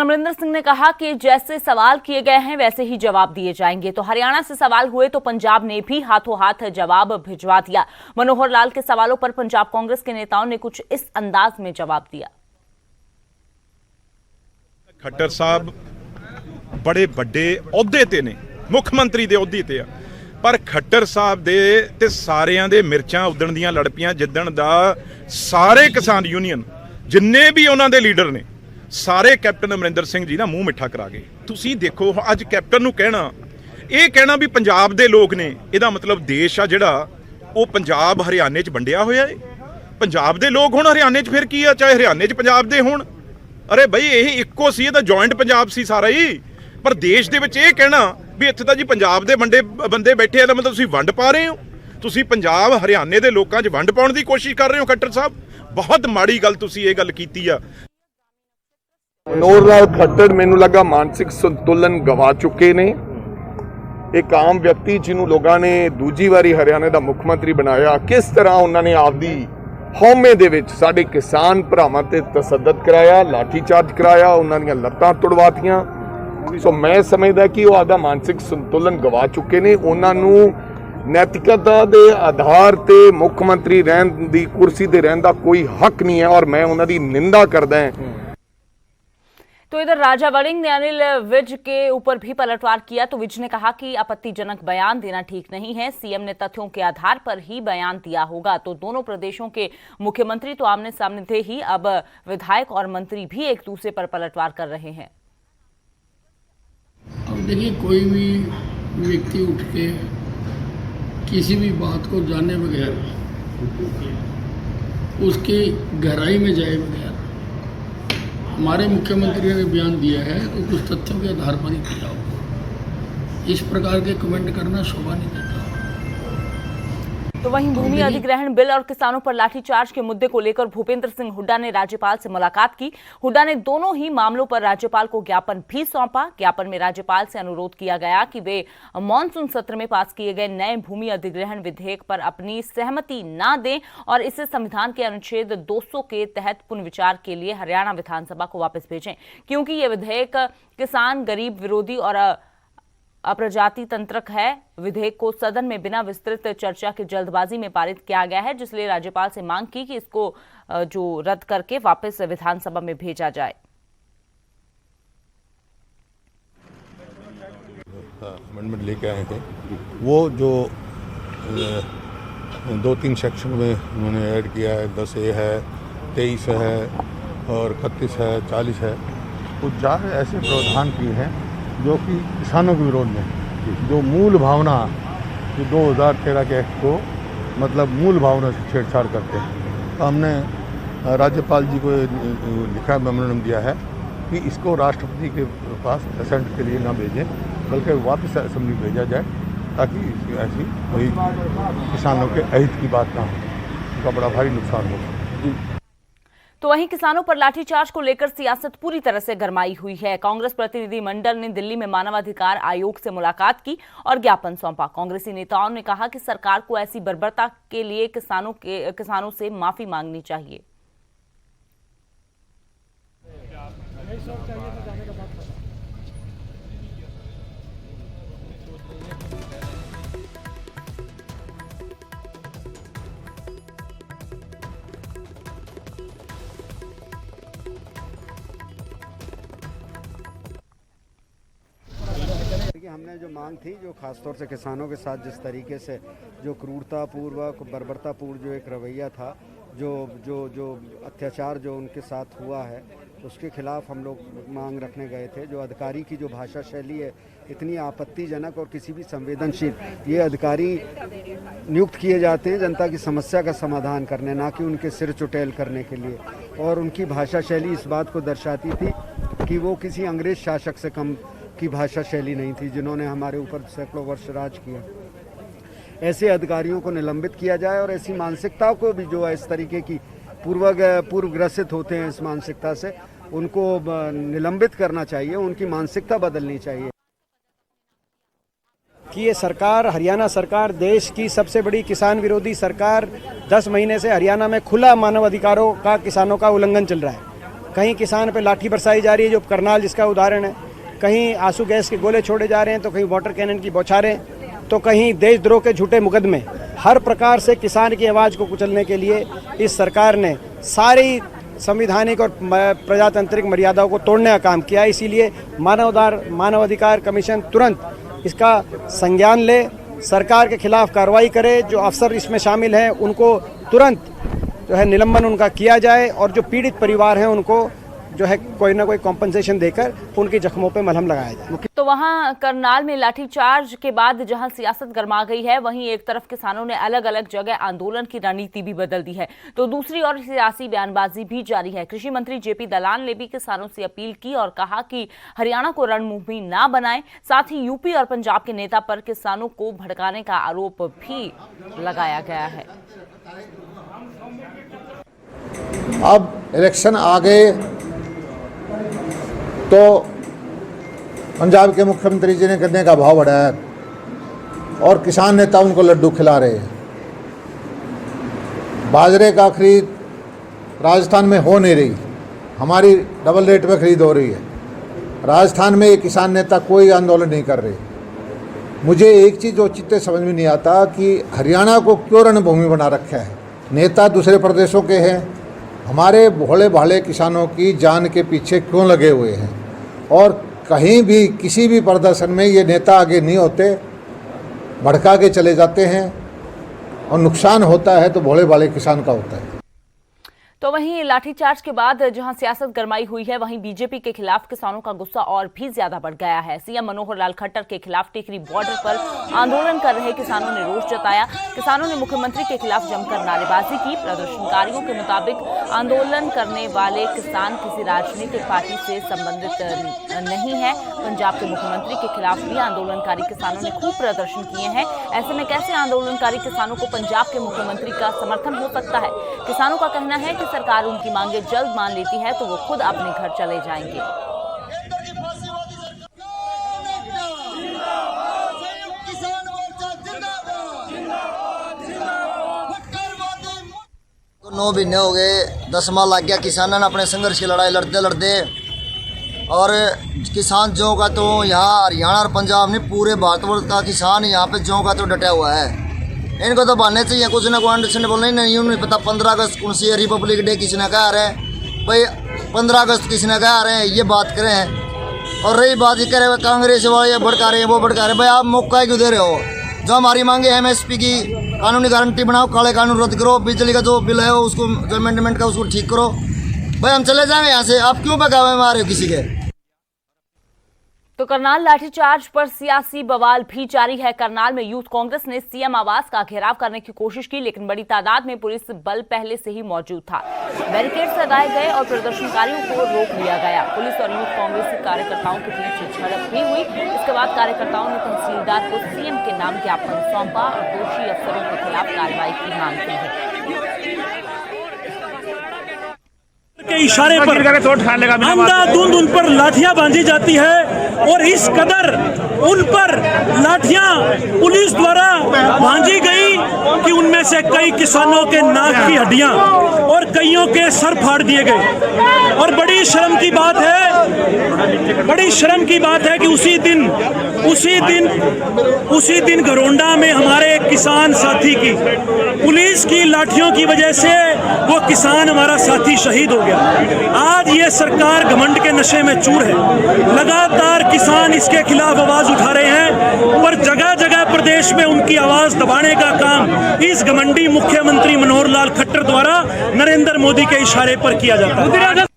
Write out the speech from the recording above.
अमरिंदर सिंह ने कहा कि जैसे सवाल किए गए हैं वैसे ही जवाब दिए जाएंगे। तो हरियाणा से सवाल हुए तो पंजाब ने भी हाथों हाथ जवाब भिजवा दिया। मनोहर लाल के सवालों पर पंजाब कांग्रेस के नेताओं ने कुछ इस अंदाज में जवाब दिया। खट्टर साहब बड़े बड़े अहुदे ते ने, मुख मंत्री दे अहुदे ते आ, पर खट्टर साहब दे ते सारियां दे मिर्चां उदण दियां लड़ पियां जिद्दण दा सारे किसान यूनियन जिन्ने भी उन्हां दे लीडर ने सारे कैप्टन अमरिंदर सिंह जी ना मूँह मिठा करा गए। तुसीं देखो अज कैप्टन नूं कहना भी पंजाब दे लोग ने, इहदा मतलब देश आ जिहड़ा वो पंजाब हरियाणे च वंडिया होया है। पंजाब दे लोग हुण हरियाणे च फिर की आ, चाहे हरियाणे च पंजाब दे होण, अरे बई यही इक्को सी, इहदा जॉइंट पंजाब सी सारा ही। पर देश दे विच इह कहना भी इत्थे तां जी पंजाब दे बंदे बैठे, इहदा मतलब तुसीं वंड पा रहे हो, तुसीं पंजाब हरियाणे दे लोकां 'च वंड पाउण दी कोशिश कर रहे हो। खट्टर साहब बहुत माड़ी गल तुसीं इह गल कीती आ। मनोहर लाल खट्टर मैनू लगा मानसिक संतुलन गवा चुके ने। एक आम व्यक्ति जिन्हों लोगों ने दूजी वारी हरियाणा का मुख मंत्री बनाया, किस तरह उन्होंने आपदी हौमे दे विच साडे किसान भरावां ते तसद्दुद कराया, लाठीचार्ज कराया, उन्होंने लत्तां तुड़वातियां। सो मैं समझदा कि वो आपदा मानसिक संतुलन गवा चुके ने। उन्होंने नैतिकता के आधार ते मुख मंत्री रहन दी कुर्सी ते रहन दा कोई हक नहीं है और मैं उन्होंने निंदा करदा है। तो इधर राजा वड़िंग ने अनिल विज के ऊपर भी पलटवार किया। तो विज ने कहा कि आपत्तिजनक बयान देना ठीक नहीं है, सीएम ने तथ्यों के आधार पर ही बयान दिया होगा। तो दोनों प्रदेशों के मुख्यमंत्री तो आमने सामने थे ही, अब विधायक और मंत्री भी एक दूसरे पर पलटवार कर रहे हैं। अब देखिए, कोई भी व्यक्ति उठ के किसी भी बात को जाने बगैर, उसकी गहराई में जाए बगैर हमारे मुख्यमंत्री ने बयान दिया है तो कुछ तथ्यों के आधार पर ही किया होगा। इस प्रकार के कमेंट करना शोभा नहीं देता। तो वहीं भूमि अधिग्रहण बिल और किसानों पर लाठीचार्ज के मुद्दे को लेकर भूपेंद्र सिंह हुड्डा ने राज्यपाल से मुलाकात की। हुड्डा ने दोनों ही मामलों पर राज्यपाल को ज्ञापन भी सौंपा। ज्ञापन में राज्यपाल से अनुरोध किया गया कि वे मानसून सत्र में पास किए गए नए भूमि अधिग्रहण विधेयक पर अपनी सहमति न दें और इसे संविधान के अनुच्छेद 200 के तहत पुनर्विचार के लिए हरियाणा विधानसभा को वापस भेजें, क्योंकि यह विधेयक किसान, गरीब विरोधी और अप्रजाति तंत्रक है। विधेयक को सदन में बिना विस्तृत चर्चा के जल्दबाजी में पारित किया गया है, जिसलिए राज्यपाल से मांग की कि इसको जो रद्द करके वापस विधानसभा में भेजा जाए। अमेंडमेंट लेके आए थे, वो जो 2-3 सेक्शन में उन्होंने ऐड किया है, 10A है, 23 है और 31 है, 40 है, वो 4 ऐसे प्रावधान किए हैं जो कि किसानों के विरोध में, जो मूल भावना जो 2013 के एक्ट को मतलब मूल भावना से छेड़छाड़ करते हैं। तो हमने राज्यपाल जी को लिखा मेमोरेंडम दिया है कि इसको राष्ट्रपति के पास असेंट के लिए ना भेजें, बल्कि वापस असेंबली भेजा जाए, ताकि ऐसी कोई किसानों के अहित की बात ना हो, उनका बड़ा भारी नुकसान हो। तो वहीं किसानों पर लाठीचार्ज को लेकर सियासत पूरी तरह से गरमाई हुई है। कांग्रेस प्रतिनिधिमंडल ने दिल्ली में मानवाधिकार आयोग से मुलाकात की और ज्ञापन सौंपा। कांग्रेसी नेताओं ने कहा कि सरकार को ऐसी बर्बरता के लिए किसानों से माफी मांगनी चाहिए। हमने जो मांग थी, जो खासतौर से किसानों के साथ जिस तरीके से जो क्रूरतापूर्वक, बर्बरतापूर्ण जो एक रवैया था, जो अत्याचार जो उनके साथ हुआ है, उसके खिलाफ हम लोग मांग रखने गए थे। जो अधिकारी की जो भाषा शैली है इतनी आपत्तिजनक, और किसी भी संवेदनशील, ये अधिकारी नियुक्त किए जाते हैं जनता की समस्या का समाधान करने, ना कि उनके सिर चुटेल करने के लिए। और उनकी भाषा शैली इस बात को दर्शाती थी कि वो किसी अंग्रेज शासक से कम की भाषा शैली नहीं थी, जिन्होंने हमारे ऊपर सैकड़ों वर्ष राज किया। ऐसे अधिकारियों को निलंबित किया जाए और ऐसी मानसिकता को भी, जो इस तरीके की पूर्वग्रसित होते हैं इस मानसिकता से, उनको निलंबित करना चाहिए, उनकी मानसिकता बदलनी चाहिए। कि ये सरकार, हरियाणा सरकार, देश की सबसे बड़ी किसान विरोधी सरकार, 10 महीने से हरियाणा में खुला मानव अधिकारों का, किसानों का उल्लंघन चल रहा है। कहीं किसान पे लाठी बरसाई जा रही है, जो करनाल जिसका उदाहरण है, कहीं आंसू गैस के गोले छोड़े जा रहे हैं, तो कहीं वाटर कैनन की बौछारें, तो कहीं देशद्रोह के झूठे मुकदमे। हर प्रकार से किसान की आवाज़ को कुचलने के लिए इस सरकार ने सारी संवैधानिक और प्रजातांत्रिक मर्यादाओं को तोड़ने का काम किया। इसीलिए मानवाधिकार कमीशन तुरंत इसका संज्ञान ले, सरकार के खिलाफ कार्रवाई करे, जो अफसर इसमें शामिल हैं उनको तुरंत जो है निलंबन उनका किया जाए, और जो पीड़ित परिवार हैं उनको जो है कोई ना कोई कॉम्पनसेशन देकर उनकी जख्मों पे मलहम लगाया जाए। तो वहां करनाल में लाठीचार्ज के बाद जहां सियासत गर्मा गई है, वहीं एक तरफ किसानों ने अलग अलग जगह आंदोलन की रणनीति भी बदल दी है, तो दूसरी ओर सियासी बयानबाजी भी जारी है। कृषि मंत्री जेपी दलाल ने भी किसानों से अपील की और कहा कि हरियाणा को रणभूमि ना बनाएं। साथ ही यूपी और पंजाब के नेता पर किसानों को भड़काने का आरोप भी लगाया गया है। अब इलेक्शन आ गए तो पंजाब के मुख्यमंत्री जी ने गन्ने का भाव बढ़ाया और किसान नेता उनको लड्डू खिला रहे हैं। बाजरे का खरीद राजस्थान में हो नहीं रही, हमारी डबल रेट में खरीद हो रही है। राजस्थान में ये किसान नेता कोई आंदोलन नहीं कर रहे। मुझे एक चीज़ औचित्य समझ में नहीं आता कि हरियाणा को क्यों रणभूमि बना रखा है। नेता दूसरे प्रदेशों के हैं, हमारे भोले भाले किसानों की जान के पीछे क्यों लगे हुए हैं, और कहीं भी किसी भी प्रदर्शन में ये नेता आगे नहीं होते, भड़का के चले जाते हैं और नुकसान होता है तो भोले भाले किसान का होता है। तो वहीं लाठीचार्ज के बाद जहां सियासत गरमाई हुई है, वहीं बीजेपी के खिलाफ किसानों का गुस्सा और भी ज्यादा बढ़ गया है। सीएम मनोहर लाल खट्टर के खिलाफ टिकरी बॉर्डर पर आंदोलन कर रहे किसानों ने रोष जताया। किसानों ने मुख्यमंत्री के खिलाफ जमकर नारेबाजी की। प्रदर्शनकारियों के मुताबिक आंदोलन करने वाले किसान किसी राजनीतिक पार्टी से संबंधित नहीं है। पंजाब के मुख्यमंत्री के खिलाफ भी आंदोलनकारी किसानों ने खूब प्रदर्शन किए हैं। ऐसे में कैसे आंदोलनकारी किसानों को पंजाब के मुख्यमंत्री का समर्थन हो सकता है? किसानों का कहना है कि सरकार उनकी मांगे जल्द मान लेती है तो वो खुद अपने घर चले जाएंगे। तो 9 महीने हो गए, 10 माह लग गया किसानों ने अपने संघर्ष की लड़ाई लड़ते लड़ते, और किसान जौ का तो यहाँ हरियाणा और पंजाब नहीं, पूरे भारतवर्ष का किसान यहाँ पे जौ का तो डटा हुआ है। इनको तो बनने चाहिए कुछ ना कोई अंडरस्टैंड बोलना नहीं, उन्हें पता 15 अगस्त कौन सी है, रिपब्लिक डे किसी ने कहा रहे हैं भाई, 15 अगस्त किसी ने कहा रहे हैं, ये बात करें हैं। और रही बात ये करे कांग्रेस वाले भड़का रहे हैं, वो भड़का रहे हैं। भाई आप मौका क्यों दे रहे हो? जो हमारी मांगे MSP की कानूनी गारंटी बनाओ, काले कानून रद्द करो, बिजली का जो बिल है उसको जो अमेंडमेंट का उसको ठीक करो। भाई हम चले जाएंगे यहाँ से, आप क्यों बगावे मार रहे हो किसी के? तो करनाल लाठीचार्ज पर सियासी बवाल भी जारी है। करनाल में यूथ कांग्रेस ने सीएम आवास का घेराव करने की कोशिश की, लेकिन बड़ी तादाद में पुलिस बल पहले से ही मौजूद था। बैरिकेड्स लगाए गए और प्रदर्शनकारियों को रोक लिया गया। पुलिस और यूथ कांग्रेस के कार्यकर्ताओं के बीच झड़प भी हुई। इसके बाद कार्यकर्ताओं ने तहसीलदार को सीएम के नाम ज्ञापन सौंपा और दोषी अफसरों के खिलाफ कार्रवाई की मांग की है। के इशारे पर अंधाधुंध उन पर लाठियां बांधी जाती है, और इस कदर उन पर लाठियां पुलिस द्वारा बांधी गई कि उनमें से कई किसानों के नाक की हड्डियां और कईयों के सर फाड़ दिए गए। और बड़ी शर्म की बात है कि उसी दिन घरोंडा में हमारे एक किसान साथी की पुलिस की लाठियों की वजह से वो किसान हमारा साथी शहीद हो गया। आज ये सरकार घमंड के नशे में चूर है। लगातार किसान इसके खिलाफ आवाज उठा रहे हैं, पर जगह जगह प्रदेश में उनकी आवाज दबाने का काम इस घमंडी मुख्यमंत्री मनोहर लाल खट्टर द्वारा नरेंद्र मोदी के इशारे पर किया जाता है।